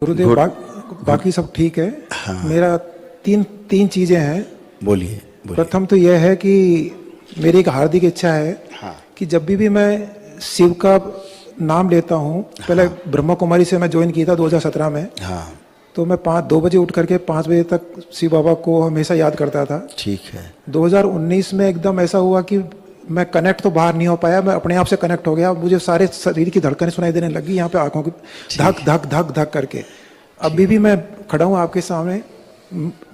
गुरुदेव बाकी सब ठीक है। हाँ। मेरा तीन चीजें हैं। बोलिए। प्रथम तो यह है कि मेरी एक हार्दिक इच्छा है हाँ। कि जब भी मैं शिव का नाम लेता हूँ, पहले हाँ। ब्रह्मा कुमारी से मैं ज्वाइन किया था 2017 में। हाँ। तो मैं 2 बजे उठ करके 5 बजे तक शिव बाबा को हमेशा याद करता था। ठीक है। 2019 में एकदम ऐसा हुआ कि मैं कनेक्ट तो बाहर नहीं हो पाया, मैं अपने आप से कनेक्ट हो गया। मुझे सारे शरीर की धड़कनें सुनाई देने लगी, यहाँ पे आंखों की धक धक धक धक करके। अभी भी मैं खड़ा हूँ आपके सामने,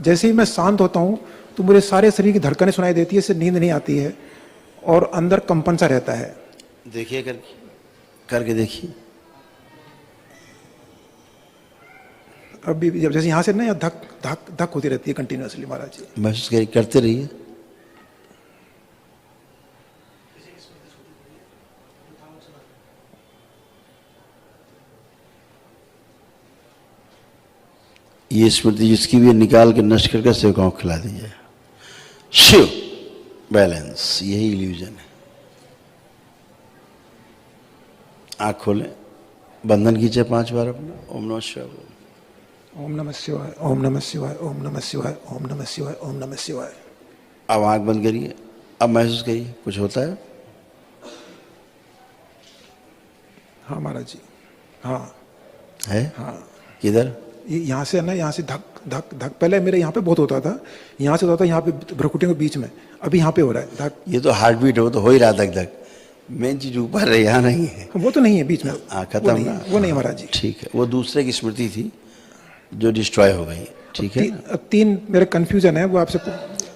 जैसे ही मैं शांत होता हूँ तो मुझे सारे शरीर की धड़कनें सुनाई देती है, इससे नींद नहीं आती है और अंदर कंपन सा रहता है। देखिए करके देखिए। अभी जब जैसे यहाँ से ना धक धक धक होती रहती है कंटिन्यूअसली महाराज जी। महसूस करते रहिए। ये स्मृति जिसकी भी निकाल के नष्ट करके सेवकाओं को खिला दीजिए। शिव बैलेंस, यही इल्यूजन है। आँख खोलें, बंधन कीजिए 5 बार अपना। ओम नमः शिवाय। ओम नमः शिवाय, ओम नमः शिवाय, ओम नमः शिवाय, ओम नमः शिवाय, ओम नमः शिवाय। अब आँख बंद करिए। अब महसूस करिए कुछ होता है। हाँ महाराज जी, हाँ है। हाँ। किधर? यहाँ से ना, यहाँ से धक धक धक, पहले मेरे यहाँ पे बहुत होता था, यहाँ से होता था यहाँ पे भ्रुकुटियों के बीच में, अभी यहाँ पे हो रहा है धक। ये तो हार्ट बीट हो तो हो ही रहा धक धक। मेन चीज ऊपर है, यहाँ नहीं है। वो तो नहीं है बीच में। हाँ खत्म ना। वो नहीं महाराज जी। ठीक है, वो दूसरे की स्मृति थी जो डिस्ट्रॉय हो गई। ठीक है। तीन मेरे कंफ्यूजन है, वो आपसे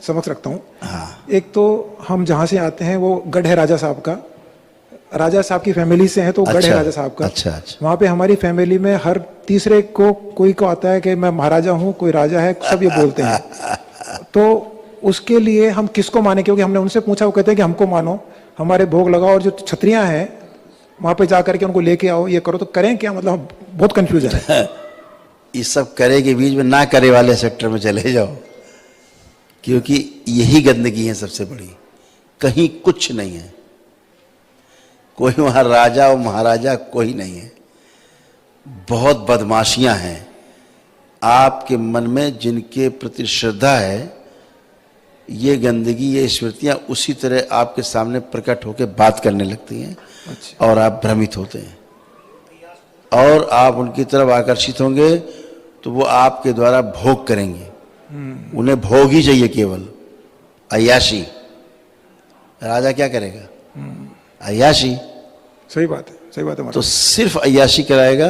समक्ष रखता हूँ। हाँ। एक तो हम जहाँ से आते हैं वो गढ़ है राजा साहब का, राजा साहब की फैमिली से है तो गढ़ है राजा साहब का। अच्छा। वहाँ पे हमारी फैमिली में हर तीसरे को कोई को आता है कि मैं महाराजा हूँ, कोई राजा है, सब ये बोलते हैं। तो उसके लिए हम किसको माने? क्योंकि हमने उनसे पूछा, वो कहते हैं कि हमको मानो, हमारे भोग लगाओ, और जो क्षत्रियां हैं वहाँ पे जा करके उनको लेके आओ, ये करो। तो करें क्या? मतलब बहुत कंफ्यूजन है। इस सब करे के बीच में ना करे वाले सेक्टर में चले जाओ, क्योंकि यही गंदगी है सबसे बड़ी। कहीं कुछ नहीं है, कोई वहां राजा और महाराजा कोई नहीं है। बहुत बदमाशियां हैं। आपके मन में जिनके प्रति श्रद्धा है, ये गंदगी, ये स्मृतियां उसी तरह आपके सामने प्रकट होकर बात करने लगती हैं। अच्छा। और आप भ्रमित होते हैं और आप उनकी तरफ आकर्षित होंगे तो वो आपके द्वारा भोग करेंगे। उन्हें भोग ही चाहिए, केवल अय्याशी। राजा क्या करेगा? अय्याशी। सही बात है, सही बात है। तो सिर्फ अय्याशी कराएगा,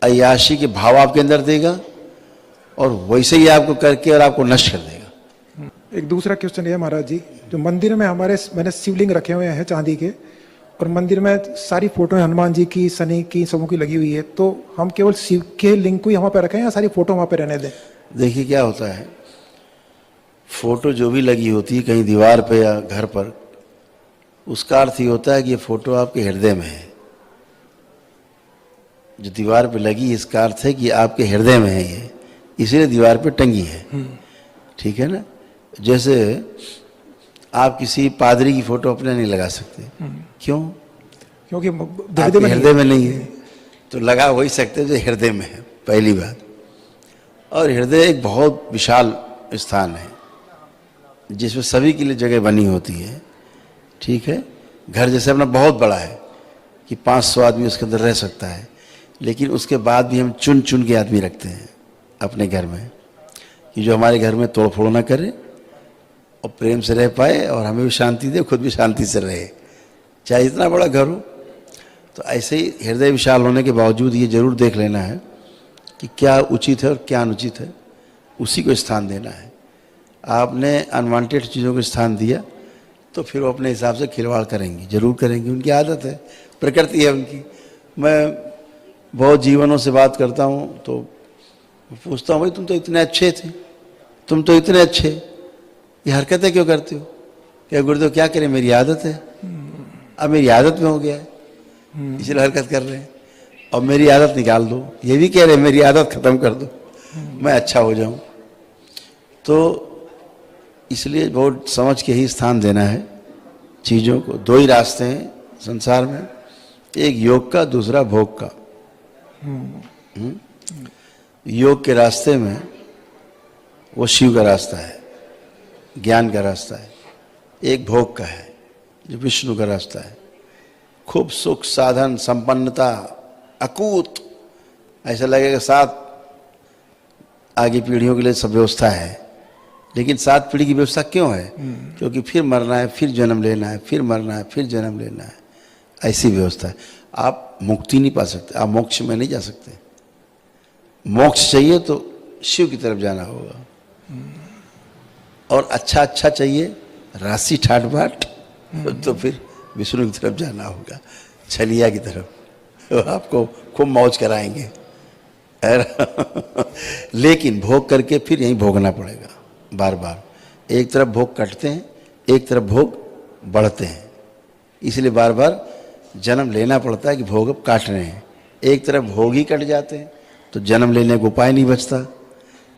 अय्याशी के भाव आपके अंदर देगा और वैसे ही आपको करके और आपको नष्ट कर देगा। एक दूसरा क्वेश्चन ये महाराज जी, जो मंदिर में हमारे मैंने शिवलिंग रखे हुए हैं चांदी के, और मंदिर में सारी फोटो हनुमान जी की, शनि की, सबों की लगी हुई है, तो हम केवल शिव के लिंग को ही वहां पे रखें या सारी फोटो वहां पे रहने दें? देखिए क्या होता है, फोटो जो भी लगी होती है कहीं दीवार पे या घर पर, उसका अर्थ ये होता है कि ये फोटो आपके हृदय में है। जो दीवार पे लगी, इसका अर्थ है कि आपके हृदय में है ये, इसीलिए दीवार पे टंगी है। ठीक है ना? जैसे आप किसी पादरी की फोटो अपने नहीं लगा सकते। क्यों? क्योंकि हृदय में नहीं है, तो लगा वही सकते जो हृदय में है, पहली बात। और हृदय एक बहुत विशाल स्थान है जिसमें सभी के लिए जगह बनी होती है। ठीक है? घर जैसे अपना बहुत बड़ा है कि 500 आदमी उसके अंदर रह सकता है, लेकिन उसके बाद भी हम चुन चुन के आदमी रखते हैं अपने घर में, कि जो हमारे घर में तोड़ फोड़ ना करे और प्रेम से रह पाए और हमें भी शांति दे, खुद भी शांति से रहे, चाहे इतना बड़ा घर हो। तो ऐसे ही हृदय विशाल होने के बावजूद ये जरूर देख लेना है कि क्या उचित है और क्या अनुचित है, उसी को स्थान देना है। आपने अनवांटेड चीज़ों को स्थान दिया तो फिर वो अपने हिसाब से खिलवाड़ करेंगी, जरूर करेंगी, उनकी आदत है, प्रकृति है उनकी। मैं बहुत जीवनों से बात करता हूँ तो पूछता हूँ, भाई तुम तो इतने अच्छे थे, तुम तो इतने अच्छे, ये हरकतें क्यों करते हो? क्या गुरुदेव क्या करें, मेरी आदत है, अब मेरी आदत में हो गया है, इसलिए हरकत कर रहे हैं। और मेरी आदत निकाल दो, ये भी कह रहे हैं मेरी आदत खत्म कर दो, मैं अच्छा हो जाऊं। तो इसलिए बहुत समझ के ही स्थान देना है चीज़ों को। 2 ही रास्ते हैं संसार में, एक योग का, दूसरा भोग का। योग के रास्ते में वो शिव का रास्ता है, ज्ञान का रास्ता है, एक भोग का है जो विष्णु का रास्ता है। खूब सुख साधन संपन्नता अकूत, ऐसा लगेगा 7 आगे पीढ़ियों के लिए सब व्यवस्था है, लेकिन 7 पीढ़ी की व्यवस्था क्यों है? क्योंकि फिर मरना है, फिर जन्म लेना है, फिर मरना है, फिर जन्म लेना है, ऐसी व्यवस्था है। आप मुक्ति नहीं पा सकते, आप मोक्ष में नहीं जा सकते। मोक्ष चाहिए तो शिव की तरफ जाना होगा, और अच्छा अच्छा चाहिए राशि ठाट बाट तो फिर विष्णु की तरफ जाना होगा, छलिया की तरफ, तो आपको खूब मौज कराएंगे। लेकिन भोग करके फिर यहीं भोगना पड़ेगा बार बार। एक तरफ भोग कटते हैं, एक तरफ भोग बढ़ते हैं, इसलिए बार बार जन्म लेना पड़ता है कि भोग अब काट रहे हैं। एक तरफ भोग ही कट जाते हैं तो जन्म लेने का उपाय नहीं बचता,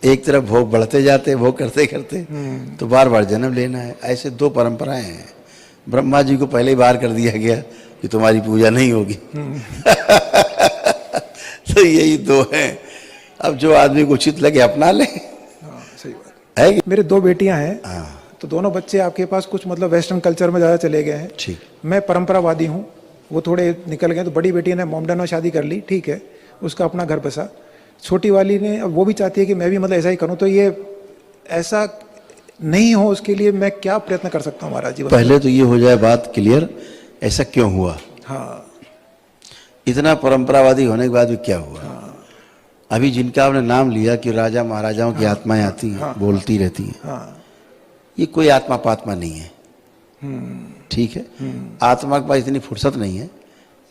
एक तरफ भोग बढ़ते जाते हैं भोग करते करते, तो बार बार जन्म लेना है। ऐसे 2 परंपराएं हैं। ब्रह्मा जी को पहले ही बार कर दिया गया कि तुम्हारी पूजा नहीं होगी। तो यही 2 हैं। अब जो आदमी को उचित लगे अपना ले। सही बात है। मेरे 2 बेटियां हैं, तो दोनों बच्चे आपके पास कुछ मतलब वेस्टर्न कल्चर में ज़्यादा चले गए हैं। ठीक। मैं परंपरावादी हूँ, वो थोड़े निकल गए। तो बड़ी बेटी ने मॉमडन में शादी कर ली, ठीक है, उसका अपना घर बसा। छोटी वाली ने, अब वो भी चाहती है कि मैं भी मतलब ऐसा ही करूँ, तो ये ऐसा नहीं हो उसके लिए मैं क्या प्रयत्न कर सकता हूँ महाराज जी? पहले तो ये हो जाए बात क्लियर, ऐसा क्यों हुआ? हाँ, इतना परंपरावादी होने के बाद भी क्या हुआ? अभी जिनका आपने नाम लिया कि राजा महाराजाओं की आत्माएं आती हैं, बोलती रहती हैं, ये कोई आत्मा पात्मा नहीं है, ठीक है? आत्मा के पास इतनी फुर्सत नहीं है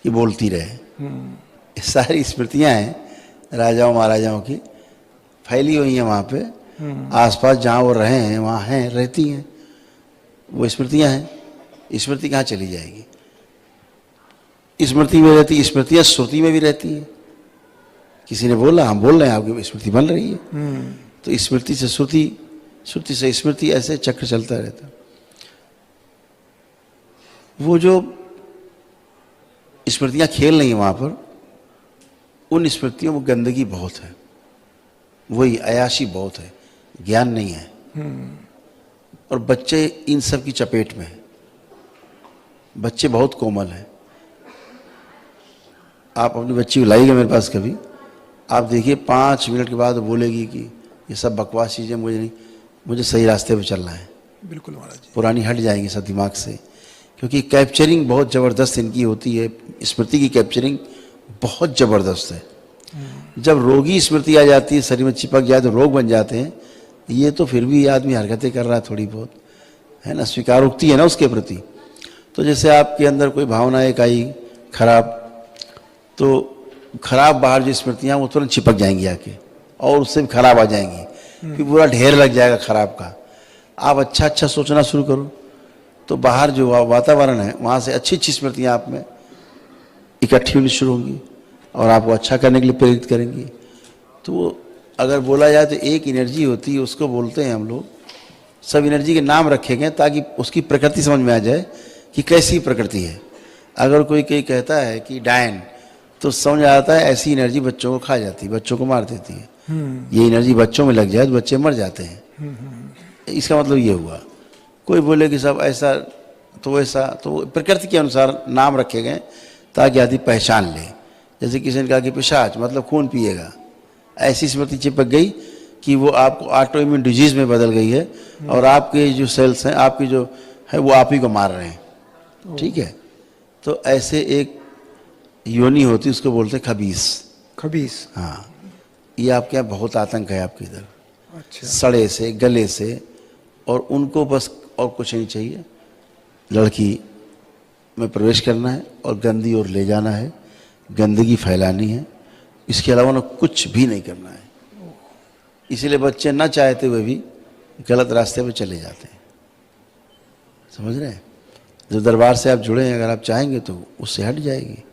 कि बोलती रहे। सारी स्मृतियां हैं राजाओं महाराजाओं की, फैली हुई हैं वहाँ पे, आसपास जहाँ वो रहे हैं वहाँ हैं, रहती हैं, वो स्मृतियां हैं। स्मृति कहाँ चली जाएगी? स्मृति में रहती, स्मृतियां श्रुति में भी रहती हैं। किसी ने बोला, हम बोल रहे हैं, आपकी स्मृति बन रही है, तो स्मृति से श्रुति, श्रुति से स्मृति, ऐसे चक्र चलता रहता। वो जो स्मृतियां खेल रही हैं वहां पर, उन स्मृतियों में गंदगी बहुत है, वही अयाशी बहुत है, ज्ञान नहीं है। और बच्चे इन सब की चपेट में हैं। बच्चे बहुत कोमल हैं। आप अपनी बच्ची को लाइएगा मेरे पास कभी, आप देखिए 5 मिनट के बाद बोलेगी कि ये सब बकवास चीज़ें मुझे नहीं, मुझे सही रास्ते पे चलना है। बिल्कुल महाराज जी। पुरानी हट जाएंगी सब दिमाग से, क्योंकि कैप्चरिंग बहुत ज़बरदस्त इनकी होती है। स्मृति की कैप्चरिंग बहुत ज़बरदस्त है। जब रोगी स्मृति आ जाती है, शरीर में चिपक जाए तो रोग बन जाते हैं। ये तो फिर भी आदमी हरकतें कर रहा है थोड़ी बहुत, है ना, स्वीकारोक्ति है ना उसके प्रति। तो जैसे आपके अंदर कोई भावना एक आई खराब, तो खराब बाहर जो स्मृतियाँ वो तुरंत चिपक जाएंगी आके, और उससे भी खराब आ जाएंगी, फिर पूरा ढेर लग जाएगा खराब का। आप अच्छा अच्छा सोचना शुरू करो, तो बाहर जो वातावरण है वहाँ से अच्छी अच्छी स्मृतियाँ आप में इकट्ठी होनी शुरू होंगी और आपको अच्छा करने के लिए प्रेरित करेंगी। तो अगर बोला जाए तो एक एनर्जी होती है, उसको बोलते हैं हम लोग, सब एनर्जी के नाम रखे गए ताकि उसकी प्रकृति समझ में आ जाए कि कैसी प्रकृति है। अगर कोई कहता है कि डायन, तो समझ आता है ऐसी एनर्जी बच्चों को खा जाती है, बच्चों को मार देती है। ये एनर्जी बच्चों में लग जाए तो बच्चे मर जाते हैं। इसका मतलब ये हुआ। कोई बोले कि सब ऐसा तो वैसा, तो प्रकृति के अनुसार नाम रखे गए ताकि आदमी पहचान ले। जैसे किसी ने कहा कि पिशाच मतलब खून पिएगा, ऐसी स्मृति चिपक गई कि वो आपको ऑटो इम्यून डिजीज में बदल गई है, और आपके जो सेल्स हैं, आपकी जो है वो आप ही को मार रहे हैं, ठीक है? तो ऐसे एक योनि होती, उसको बोलते हैं खबीस। खबीस, हाँ, ये आपके यहाँ बहुत आतंक है आपके इधर। अच्छा। सड़े से, गले से, और उनको बस और कुछ नहीं चाहिए, लड़की में प्रवेश करना है और गंदी ओर ले जाना है, गंदगी फैलानी है, इसके अलावा ना कुछ भी नहीं करना है। इसीलिए बच्चे ना चाहते हुए भी गलत रास्ते पे चले जाते हैं, समझ रहे हैं? जो दरबार से आप जुड़े हैं, अगर आप चाहेंगे तो उससे हट जाएगी।